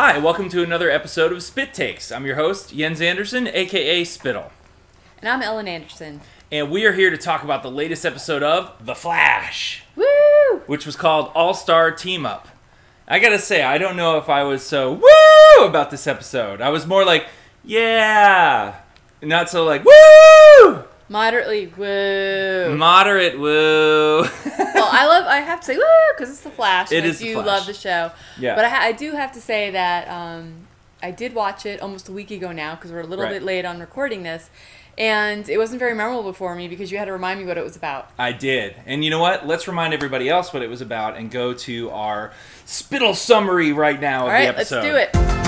Hi, welcome to another episode of Spyt-Takes. I'm your host, Jens Anderson, aka Spittle. And I'm Ellen Anderson. And we are here to talk about the latest episode of The Flash. Woo! Which was called All-Star Team Up. I gotta say, I don't know if I was so woo about this episode. I was more like, yeah. Not so like, woo! Moderately woo. Moderate woo. Well, I have to say woo because it's The Flash. It and is I do The Flash. love the show. Yeah. But I do have to say that I did watch it almost a week ago now because we're a little bit late on recording this. And it wasn't very memorable for me because you had to remind me what it was about. I did. And you know what? Let's remind everybody else what it was about and go to our Spittle summary right now of the episode. All right, let's do it.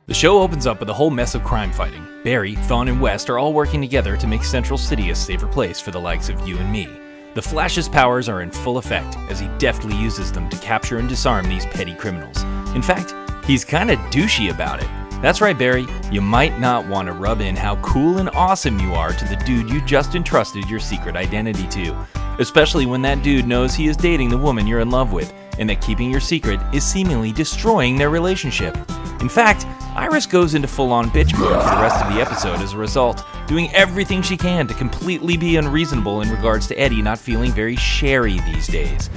The show opens up with a whole mess of crime fighting. Barry, Thawne, and West are all working together to make Central City a safer place for the likes of you and me. The Flash's powers are in full effect as he deftly uses them to capture and disarm these petty criminals. In fact, he's kinda douchey about it. That's right, Barry, you might not want to rub in how cool and awesome you are to the dude you just entrusted your secret identity to. Especially when that dude knows he is dating the woman you're in love with, and that keeping your secret is seemingly destroying their relationship. In fact, Iris goes into full-on bitch mode for the rest of the episode as a result, doing everything she can to completely be unreasonable in regards to Eddie not feeling very sherry these days.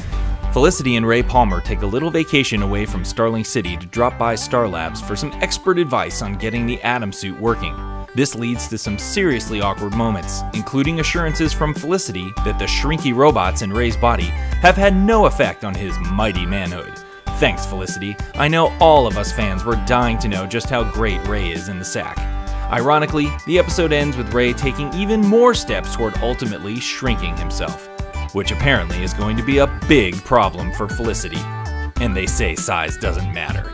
Felicity and Ray Palmer take a little vacation away from Starling City to drop by Star Labs for some expert advice on getting the Atom suit working. This leads to some seriously awkward moments, including assurances from Felicity that the shrinky robots in Ray's body have had no effect on his mighty manhood. Thanks, Felicity. I know all of us fans were dying to know just how great Ray is in the sack. Ironically, the episode ends with Ray taking even more steps toward ultimately shrinking himself, which apparently is going to be a big problem for Felicity. And they say size doesn't matter.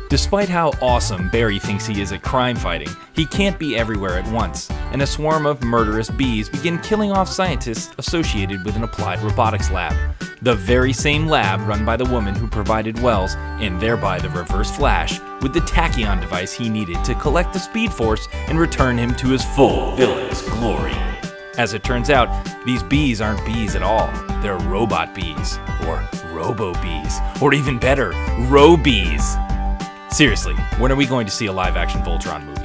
Despite how awesome Barry thinks he is at crime fighting, he can't be everywhere at once, and a swarm of murderous bees begin killing off scientists associated with an applied robotics lab. The very same lab run by the woman who provided Wells, and thereby the Reverse Flash, with the tachyon device he needed to collect the Speed Force and return him to his full villainous glory. As it turns out, these bees aren't bees at all. They're robot bees, or robo-bees, or even better, row-bees. Seriously, when are we going to see a live-action Voltron movie?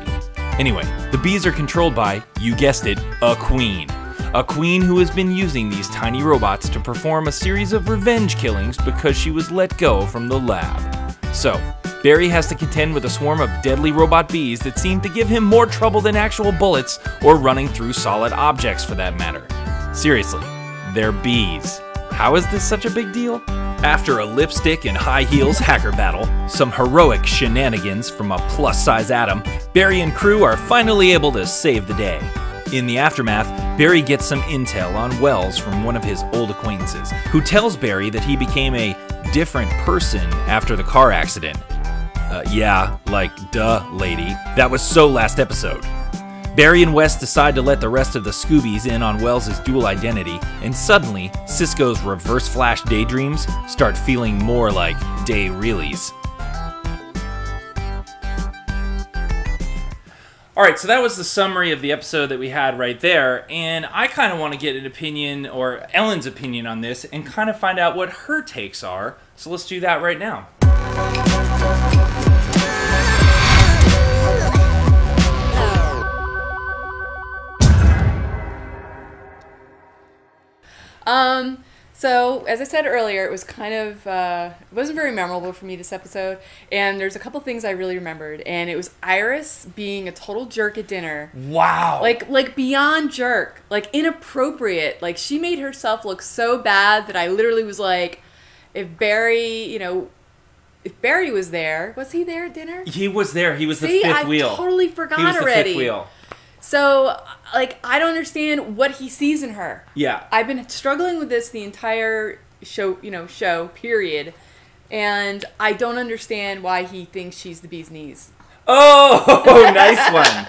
Anyway, the bees are controlled by, you guessed it, a queen. A queen who has been using these tiny robots to perform a series of revenge killings because she was let go from the lab. So, Barry has to contend with a swarm of deadly robot bees that seem to give him more trouble than actual bullets or running through solid objects for that matter. Seriously, they're bees. How is this such a big deal? After a lipstick and high heels hacker battle, some heroic shenanigans from a plus-size Atom, Barry and crew are finally able to save the day. In the aftermath, Barry gets some intel on Wells from one of his old acquaintances, who tells Barry that he became a different person after the car accident. Yeah, like, duh, lady. That was so last episode. Barry and West decide to let the rest of the Scoobies in on Wells' dual identity, and suddenly, Cisco's Reverse Flash daydreams start feeling more like day-realies. Alright, so that was the summary of the episode that we had right there, and I kind of want to get an opinion, or Ellen's opinion on this, and kind of find out what her takes are, so let's do that right now. So, as I said earlier, it was kind of, it wasn't very memorable for me this episode, and there's a couple things I really remembered, and it was Iris being a total jerk at dinner. Wow! Like beyond jerk. Like, inappropriate. Like, she made herself look so bad that I literally was like, if Barry was there, was he there at dinner? He was there. He was the See, fifth wheel. I totally forgot he was already. The fifth wheel. So, like, I don't understand what he sees in her. Yeah. I've been struggling with this the entire show, period. And I don't understand why he thinks she's the bee's knees. Oh, nice one.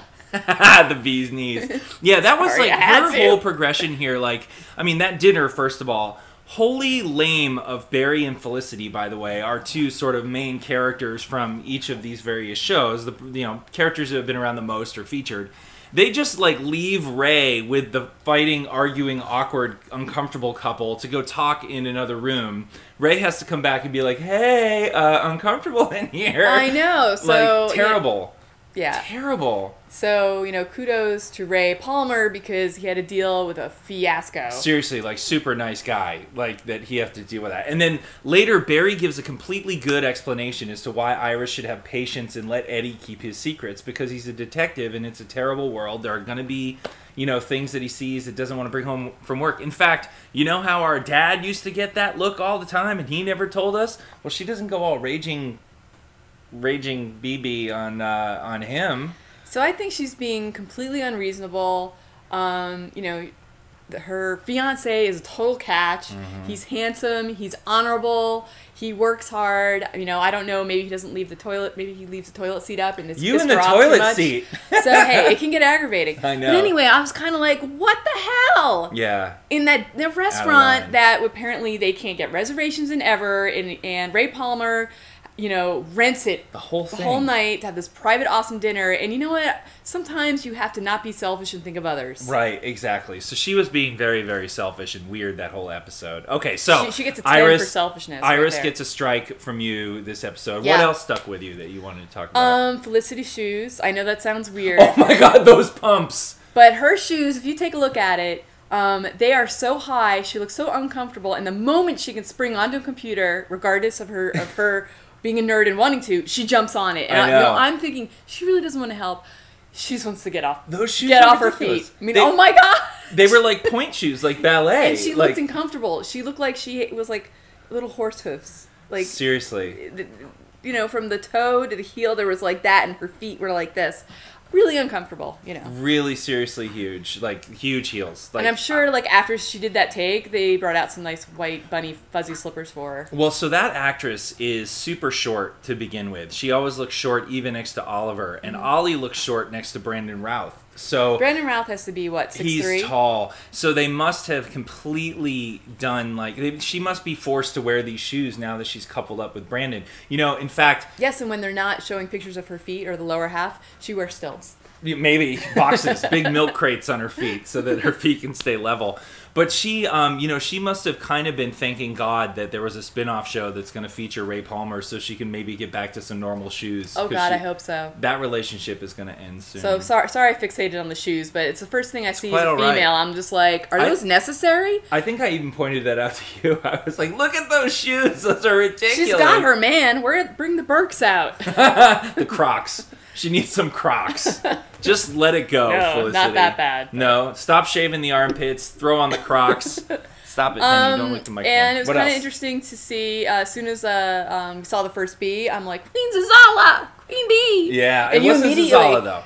The bee's knees. Yeah, that was Sorry, like I had her to. whole progression here. Like, I mean, that dinner, first of all, wholly lame of Barry and Felicity, by the way, are two sort of main characters from each of these various shows. The characters that have been around the most are featured. They just like leave Ray with the fighting, arguing, awkward, uncomfortable couple to go talk in another room. Ray has to come back and be like, "Hey, uncomfortable in here." I know. So like terrible. Yeah. Terrible. So, kudos to Ray Palmer because he had to deal with a fiasco. Seriously, like, super nice guy, like, that he have to deal with that. And then later, Barry gives a completely good explanation as to why Iris should have patience and let Eddie keep his secrets, because he's a detective and it's a terrible world. There are going to be, things that he sees that doesn't want to bring home from work. In fact, you know how our dad used to get that look all the time and he never told us? Well, she doesn't go all raging BB on him. So I think she's being completely unreasonable. Her fiance is a total catch. Mm-hmm. He's handsome. He's honorable. He works hard. I don't know. Maybe he doesn't leave the toilet. Maybe he leaves the toilet seat up and it's you in the toilet seat. So hey, it can get aggravating. I know. But anyway, I was kind of like, what the hell? Yeah. In the restaurant that apparently they can't get reservations in ever, and Ray Palmer, rents it the whole night to have this private awesome dinner. And you know what? Sometimes you have to not be selfish and think of others. Right, exactly. So she was being very, very selfish and weird that whole episode. Okay, so she gets a 10 for selfishness. Iris gets a strike from you this episode. Yeah. What else stuck with you that you wanted to talk about? Felicity's shoes. I know that sounds weird. Oh my God, those pumps! But her shoes, if you take a look at it, they are so high. She looks so uncomfortable. And the moment she can spring onto a computer, regardless of her being a nerd and wanting to, she jumps on it. And I'm thinking, she really doesn't want to help. She just wants to get off. Those shoes get off ridiculous. Her feet. Oh my God! They were like point shoes, like ballet. And she looked uncomfortable. She looked like she was like little horse hoofs. Like seriously. From the toe to the heel, there was like that, and her feet were like this. Really uncomfortable, Really seriously huge, like huge heels. Like, and I'm sure, like after she did that take, they brought out some nice white bunny fuzzy slippers for her. Well, so that actress is super short to begin with. She always looks short, even next to Oliver, and Ollie looks short next to Brandon Routh. So Brandon Routh has to be what, 6'3"? He's tall. So they must have completely done she must be forced to wear these shoes now that she's coupled up with Brandon. In fact, yes, and when they're not showing pictures of her feet or the lower half, she wears stilts. Maybe boxes, big milk crates on her feet so that her feet can stay level. But she, she must have kind of been thanking God that there was a spin-off show that's going to feature Ray Palmer so she can maybe get back to some normal shoes. Oh, God, I hope so. That relationship is going to end soon. So, sorry I fixated on the shoes, but it's the first thing I see as a female. Right. I'm just like, are those necessary? I think I even pointed that out to you. I was like, look at those shoes. Those are ridiculous. She's got her man. Bring the Birks out. The Crocs. She needs some Crocs. Just let it go, no, Felicity. Not that bad. But... No, stop shaving the armpits. Throw on the Crocs. Stop it, Penny. Don't lick the microphone. And it was kind of interesting to see, as soon as we saw the first bee, I'm like, Queen Zazala! Queen Bee! Yeah, it wasn't Zazala, though.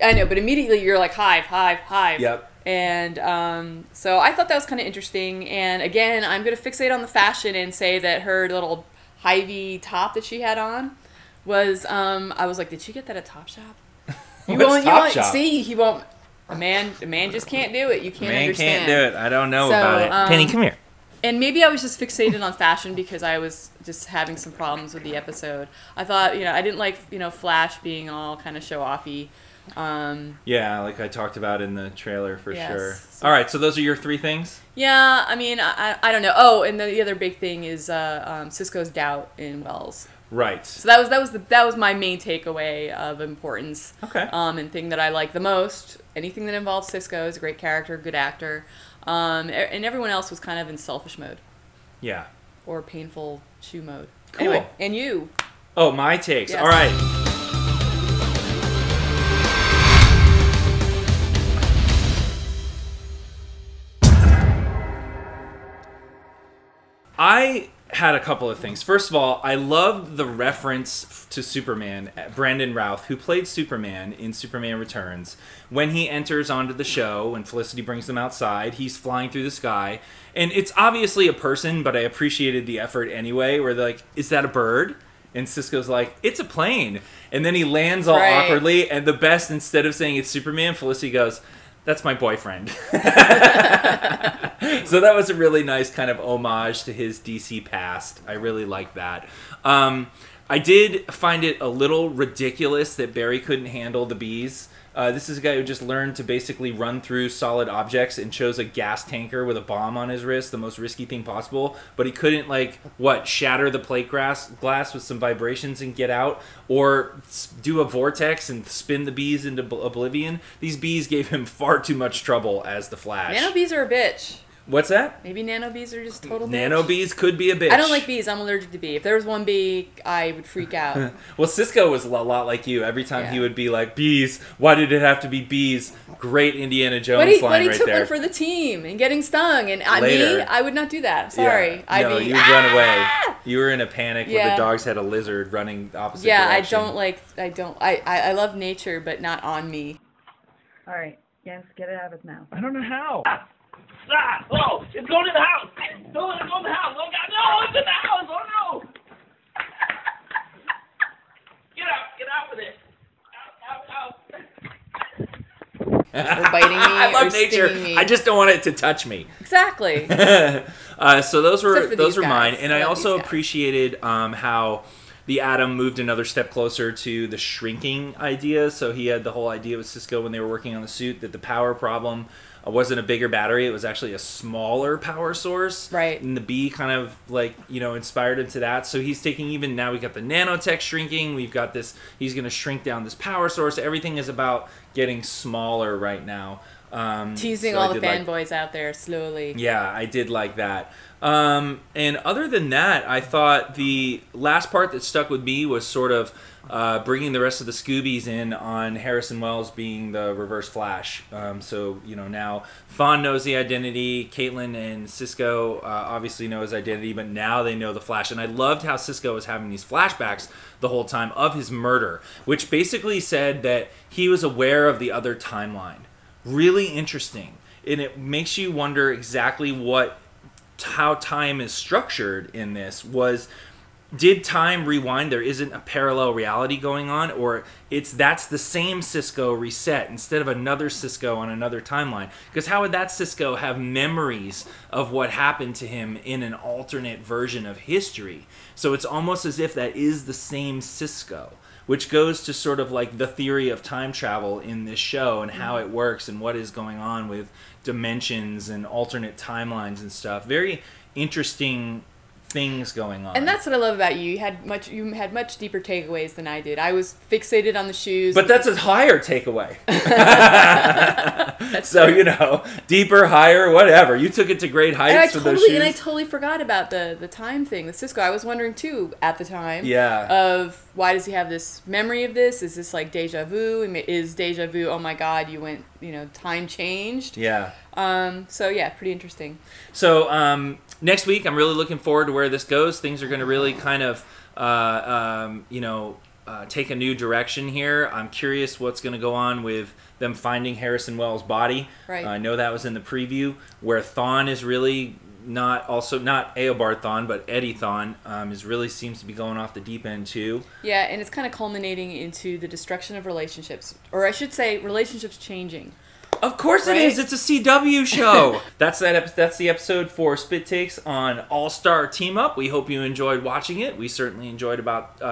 I know, but immediately you're like, hive, hive, hive. Yep. And so I thought that was kind of interesting. And again, I'm going to fixate on the fashion and say that her little hivey top that she had on was, I was like, did she get that at Topshop? You won't see. He won't. A man just can't do it. You can't understand. Man can't do it. I don't know about it. Penny, come here. And maybe I was just fixated on fashion because I was just having some problems with the episode. I thought, I didn't like, Flash being all kind of show-offy. Yeah, like I talked about in the trailer for sure. All right, so those are your 3 things? Yeah, I mean, I don't know. Oh, and the other big thing is Cisco's doubt in Wells. Right. So that was my main takeaway of importance. Okay. And thing that I like the most. Anything that involves Cisco is a great character, good actor. And everyone else was kind of in selfish mode. Yeah. Or painful shoe mode. Cool. Anyway, and you. Oh, my takes. Yes. All right. I had a couple of things. First of all, I loved the reference to Superman, Brandon Routh, who played Superman in Superman Returns. When he enters onto the show, when Felicity brings them outside, he's flying through the sky. And it's obviously a person, but I appreciated the effort anyway, where they're like, is that a bird? And Cisco's like, it's a plane. And then he lands all awkwardly, and the best, instead of saying it's Superman, Felicity goes, that's my boyfriend. So that was a really nice kind of homage to his DC past. I really like that. I did find it a little ridiculous that Barry couldn't handle the bees. This is a guy who just learned to basically run through solid objects and chose a gas tanker with a bomb on his wrist, the most risky thing possible. But he couldn't, like, shatter the plate glass with some vibrations and get out, or do a vortex and spin the bees into oblivion. These bees gave him far too much trouble as the Flash. Nano bees are a bitch. What's that? Maybe nano bees are just total bitch. Nano bees could be a bitch. I don't like bees. I'm allergic to bee. If there was one bee, I would freak out. Well, Cisco was a lot like you. Every time he would be like, bees, why did it have to be bees? Great Indiana Jones line right there. But he took one for the team and getting stung. And me, I would not do that. I'm sorry. Yeah. You would run away. You were in a panic when the dogs had a lizard running the opposite direction. I love nature, but not on me. All right, Jens, get it out of his mouth. I don't know how. Oh, it's going in the house. No, it's going in the house. Oh, God, no, it's in the house. Oh, no. Get out with it. Out. Or biting me, I love or nature. me. I just don't want it to touch me. Exactly. So those were mine, and I also appreciated how the Atom moved another step closer to the shrinking idea. So he had the whole idea with Cisco when they were working on the suit that the power problem wasn't a bigger battery, it was actually a smaller power source. Right. And the bee kind of inspired him to that. So he's taking now we got the nanotech shrinking, we've got this, he's going to shrink down this power source. Everything is about getting smaller right now. Teasing all the fanboys out there slowly. Yeah, I did like that. And other than that, I thought the last part that stuck with me was sort of bringing the rest of the Scoobies in on Harrison Wells being the Reverse Flash. So, now Thawne knows the identity. Caitlin and Cisco obviously know his identity, but now they know the Flash. And I loved how Cisco was having these flashbacks the whole time of his murder, which basically said that he was aware of the other timeline. Really interesting. And it makes you wonder exactly how time is structured in this. Did time rewind? There isn't a parallel reality going on, or that's the same Cisco reset instead of another Cisco on another timeline? Because how would that Cisco have memories of what happened to him in an alternate version of history? So it's almost as if that is the same Cisco, which goes to sort of like the theory of time travel in this show and how it works and what is going on with dimensions and alternate timelines and stuff. Very interesting things going on. And that's what I love about you. You had much deeper takeaways than I did. I was fixated on the shoes. But that's a higher takeaway. So, deeper, higher, whatever. You took it to great heights with those shoes. And I totally forgot about the time thing with Cisco. I was wondering, too, at the time. Yeah. Of why does he have this memory of this? Is this like deja vu? Is deja vu, oh my God, you went, time changed? Yeah. So, yeah, pretty interesting. So, next week, I'm really looking forward to where this goes. Things are going to really kind of, take a new direction here. I'm curious what's going to go on with them finding Harrison Wells' body. Right. I know that was in the preview, where Thawne is really not Eobard Thawne, but Eddie Thawne really seems to be going off the deep end too. Yeah, and it's kind of culminating into the destruction of relationships, or I should say, relationships changing. Of course it is. It's a CW show. That's the episode for Spyt-Takes on All-Star Team Up. We hope you enjoyed watching it. We certainly enjoyed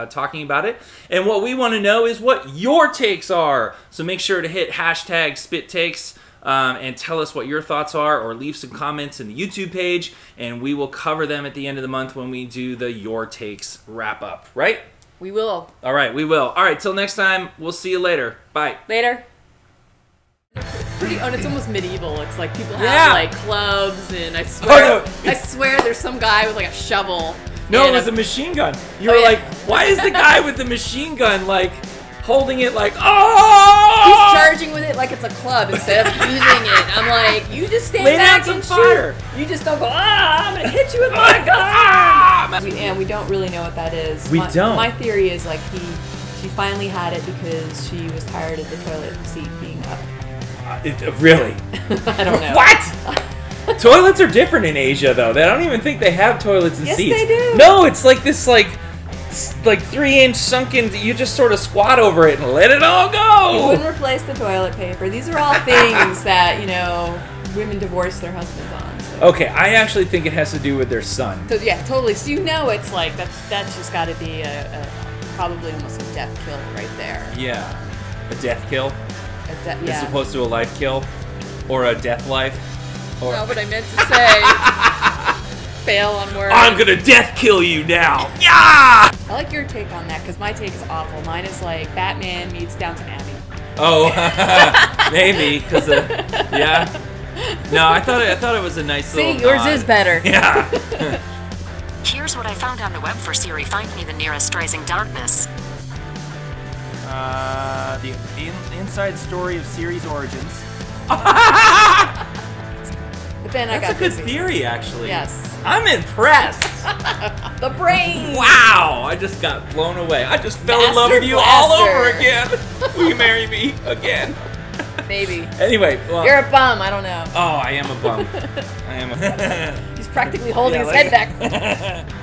talking about it. And what we want to know is what your takes are. So make sure to hit hashtag Spyt-Takes and tell us what your thoughts are, or leave some comments in the YouTube page, and we will cover them at the end of the month when we do the Your Takes wrap-up. Right? We will. All right, we will. All right, till next time. We'll see you later. Bye. Later. It's almost medieval. It's like people have like clubs, and I swear there's some guy with like a shovel. No, it was a machine gun. You were like, why is the guy with the machine gun like holding it like, oh? He's charging with it like it's a club instead of using it. I'm like, you just stand back and shoot. You just don't go, I'm gonna hit you with my gun. And we don't really know what that is. We don't. My theory is like she finally had it because she was tired of the toilet seat being up. Really? I don't know. What? Toilets are different in Asia, though. They don't even think they have toilets and seats. Yes, they do. No, it's like this, like 3-inch sunken. You just sort of squat over it and let it all go. You wouldn't replace the toilet paper. These are all things that women divorce their husbands on. So. Okay, I actually think it has to do with their son. So yeah, totally. So it's like that's just got to be a probably almost a death kill right there. Yeah. A death kill? Yeah. As opposed to a life kill? Or a death life? Or... No, but I meant to say fail on words. I'm gonna death kill you now! Yeah! I like your take on that, because my take is awful. Mine is like Batman meets Downton Abbey. Oh, maybe, because yeah. No, I thought it was a nice little See, yours nod. is better. Yeah. Here's what I found on the web for Siri. Find me the nearest Rising Darkness. The inside story of Siri's origins. But then I That's got a good busy. theory, actually. Yes. I'm impressed. The brain! Wow, I just got blown away. I just fell in love Master with you all over Blaster. again. Will you marry me again? Maybe. Anyway, well. You're a bum, I don't know. Oh, I am a bum. I am a... He's practically holding Yeah, his like- head back.